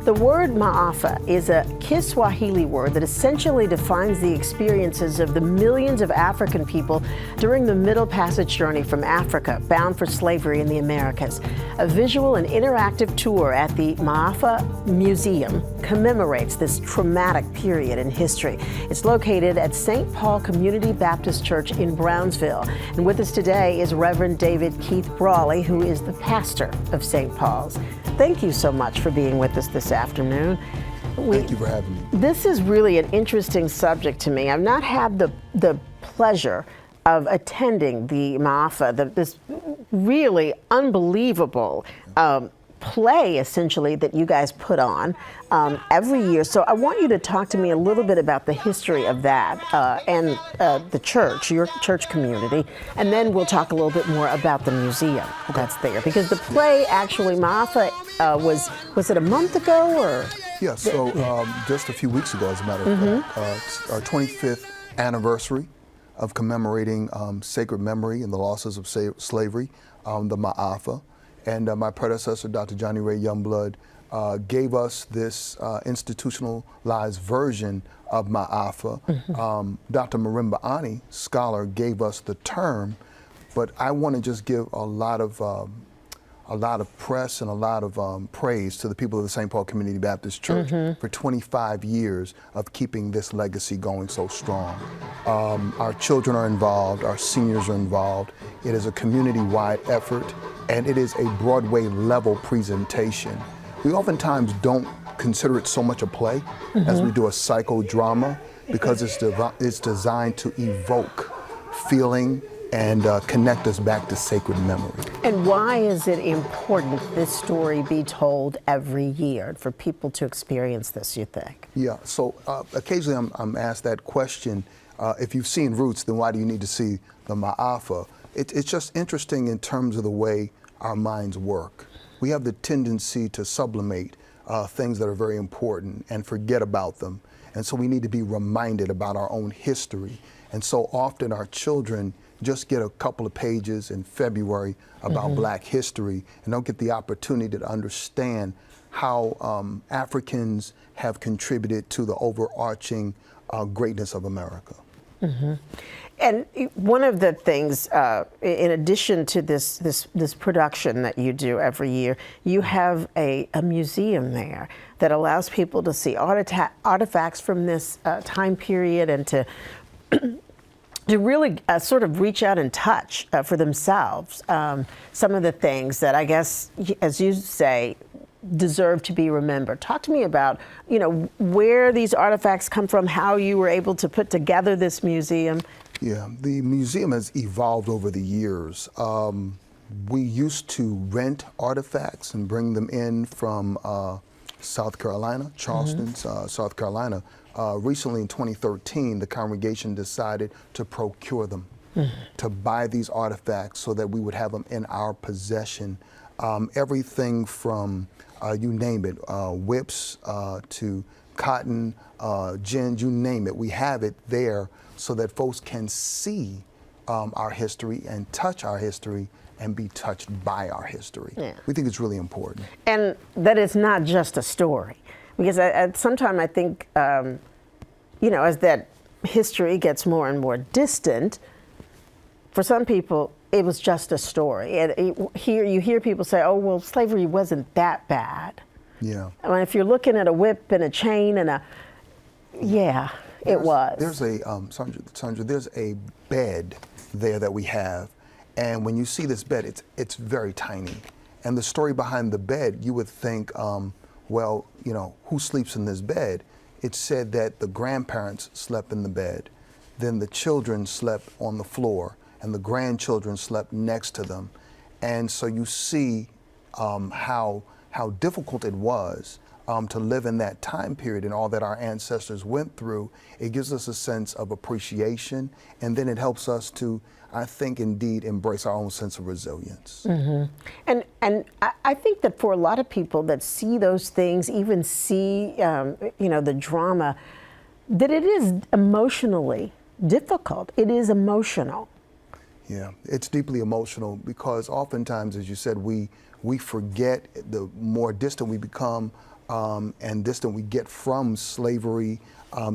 The word MAAFA is a Kiswahili word that essentially defines the experiences of the millions of African people during the Middle Passage journey from Africa, bound for slavery in the Americas. A visual and interactive tour at the MAAFA Museum commemorates this traumatic period in history. It's located at St. Paul Community Baptist Church in Brownsville. And with us today is Rev David Keith Brawley, who is the pastor of St. Paul's. Thank you so much for being with us this afternoon. Thank you for having me. This is really an interesting subject to me. I've not had the pleasure of attending the MAAFA, this really unbelievable play, essentially, that you guys put on every year. So I want you to talk to me a little bit about the history of that and the church, your church community, and then we'll talk a little bit more about the museum that's there. Because the play, actually, MAAFA, was it a month ago or? Yeah, so just a few weeks ago, as a matter of fact, our 25th anniversary of commemorating sacred memory and the losses of slavery, the MAAFA. And my predecessor, Dr. Johnny Ray Youngblood, gave us this institutionalized version of MAAFA. Dr. Marimba Ani, scholar, gave us the term, but I want to just give a lot of press and a lot of praise to the people of the St. Paul Community Baptist Church for 25 years of keeping this legacy going so strong. Our children are involved, our seniors are involved. It is a community-wide effort, and it is a Broadway-level presentation. We oftentimes don't consider it so much a play as we do a psychodrama, because it's designed to evoke feeling and connect us back to sacred memory. And why is it important this story be told every year for people to experience this, you think? Yeah, so occasionally I'm asked that question, if you've seen Roots, then why do you need to see the MAAFA? It's just interesting in terms of the way our minds work. We have the tendency to sublimate things that are very important and forget about them. And so we need to be reminded about our own history. And so often our children just get a couple of pages in February about Black history and don't get the opportunity to understand how Africans have contributed to the overarching greatness of America. And one of the things, in addition to this production that you do every year, you have a museum there that allows people to see artifacts from this time period and to really sort of reach out and touch for themselves some of the things that I guess, as you say, deserve to be remembered. Talk to me about, where these artifacts come from, how you were able to put together this museum. Yeah, the museum has evolved over the years. We used to rent artifacts and bring them in from South Carolina, Charleston, South Carolina. Recently in 2013, the congregation decided to procure them, to buy these artifacts so that we would have them in our possession. Everything from, you name it, whips to cotton, gin, you name it. We have it there so that folks can see our history and touch our history and be touched by our history. Yeah. We think it's really important. And that it's not just a story. Because sometimes I think, as that history gets more and more distant, for some people, it was just a story. And you hear people say, oh, well, slavery wasn't that bad. Yeah. I mean, if you're looking at a whip and a chain and it was. There's a, Sandra, there's a bed there that we have. And when you see this bed, it's very tiny. And the story behind the bed, you would think, well, who sleeps in this bed? It said that the grandparents slept in the bed, then the children slept on the floor, and the grandchildren slept next to them. And so you see how difficult it was to live in that time period and all that our ancestors went through. It gives us a sense of appreciation, and then it helps us to, I think, indeed embrace our own sense of resilience. And I think that for a lot of people that see those things, even see the drama, that it is emotionally difficult. It is emotional. Yeah, it's deeply emotional because oftentimes, as you said, we we forget, the more distant we become and distant we get from slavery.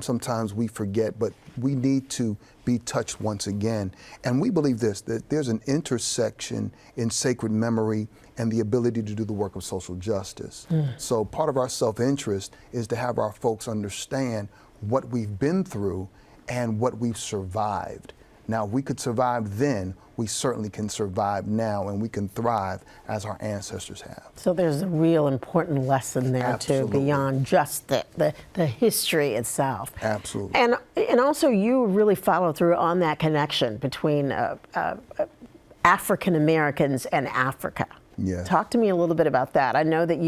Sometimes we forget, but we need to be touched once again. And we believe this, that there's an intersection in sacred memory and the ability to do the work of social justice. So part of our self-interest is to have our folks understand what we've been through and what we've survived. Now, if we could survive then, we certainly can survive now, and we can thrive as our ancestors have. So there's a real important lesson there too, beyond just the history itself. Absolutely. And also you really follow through on that connection between African Americans and Africa. Yes. Talk to me a little bit about that. I know that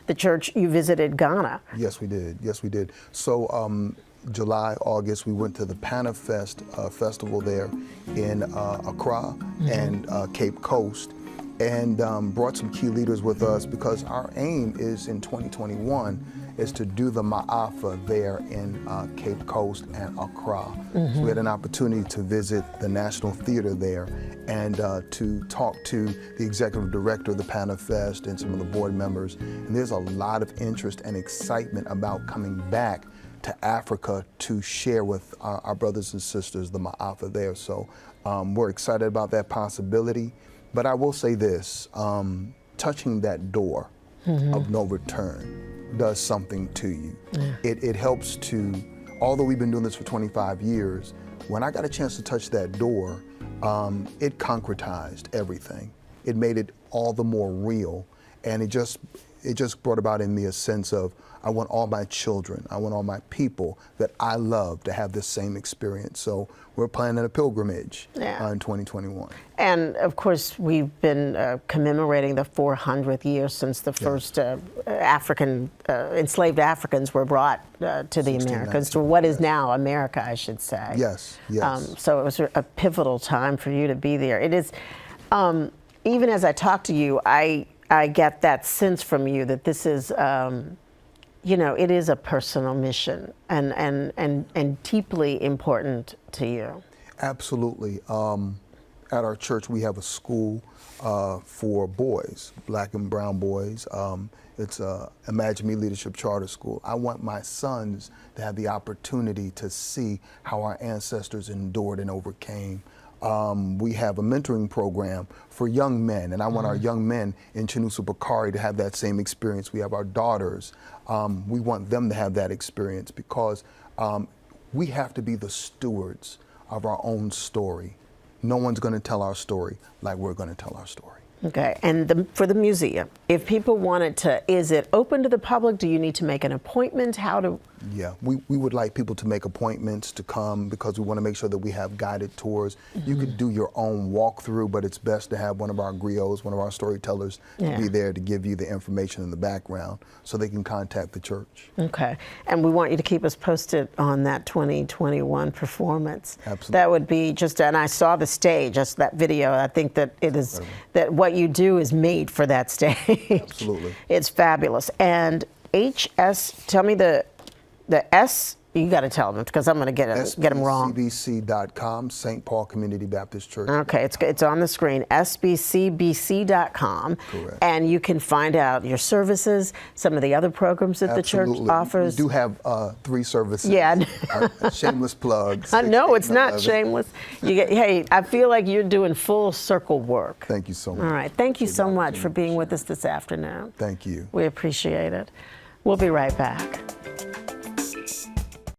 the church, you visited Ghana. Yes, we did. Yes, we did. So July, August, we went to the Panafest festival there in Accra and Cape Coast, and brought some key leaders with us, because our aim is in 2021 is to do the MAAFA there in Cape Coast and Accra. So we had an opportunity to visit the National Theater there and to talk to the executive director of the Panafest and some of the board members. And there's a lot of interest and excitement about coming back to Africa to share with our brothers and sisters the MAAFA there. So we're excited about that possibility. But I will say this, touching that door of no return does something to you. It helps to, although we've been doing this for 25 years, when I got a chance to touch that door, it concretized everything. It made it all the more real, and it just brought about in me a sense of, I want all my children, I want all my people that I love to have this same experience. So we're planning a pilgrimage in 2021. And of course, we've been commemorating the 400th year since the first enslaved Africans were brought to the Americas, to what is now America, I should say. Yes, yes. So it was a pivotal time for you to be there. It is, even as I talk to you, I get that sense from you that this is, you know, it is a personal mission and deeply important to you. Absolutely. At our church, we have a school for boys, black and brown boys. It's Imagine Me Leadership Charter School. I want my sons to have the opportunity to see how our ancestors endured and overcame. We have a mentoring program for young men, and I want our young men in Chinusu Bakari to have that same experience. We have our daughters. We want them to have that experience, because we have to be the stewards of our own story. No one's going to tell our story like we're going to tell our story. Okay, and for the museum, if people wanted to, is it open to the public? Do you need to make an appointment? How to? Yeah, we would like people to make appointments to come, because we want to make sure that we have guided tours. You could do your own walkthrough, but it's best to have one of our griots, one of our storytellers, to be there to give you the information in the background so they can contact the church. Okay, and we want you to keep us posted on that 2021 performance. Absolutely. That would be just, and I saw the stage, just that video. I think that it is, that what you do is made for that stage. Absolutely. It's fabulous. And HS, tell me the S, you got to tell them, because I'm going to get them wrong. SPCBCTV.com, St. Paul Community Baptist Church. Okay, it's on the screen, SPCBC.com. Correct. And you can find out your services, some of the other programs that the church offers. We do have 3 services. Yeah. Shameless plugs. No, it's not shameless. Hey, I feel like you're doing full circle work. Thank you so much. All right, thank you so much for being with us this afternoon. Thank you. We appreciate it. We'll be right back.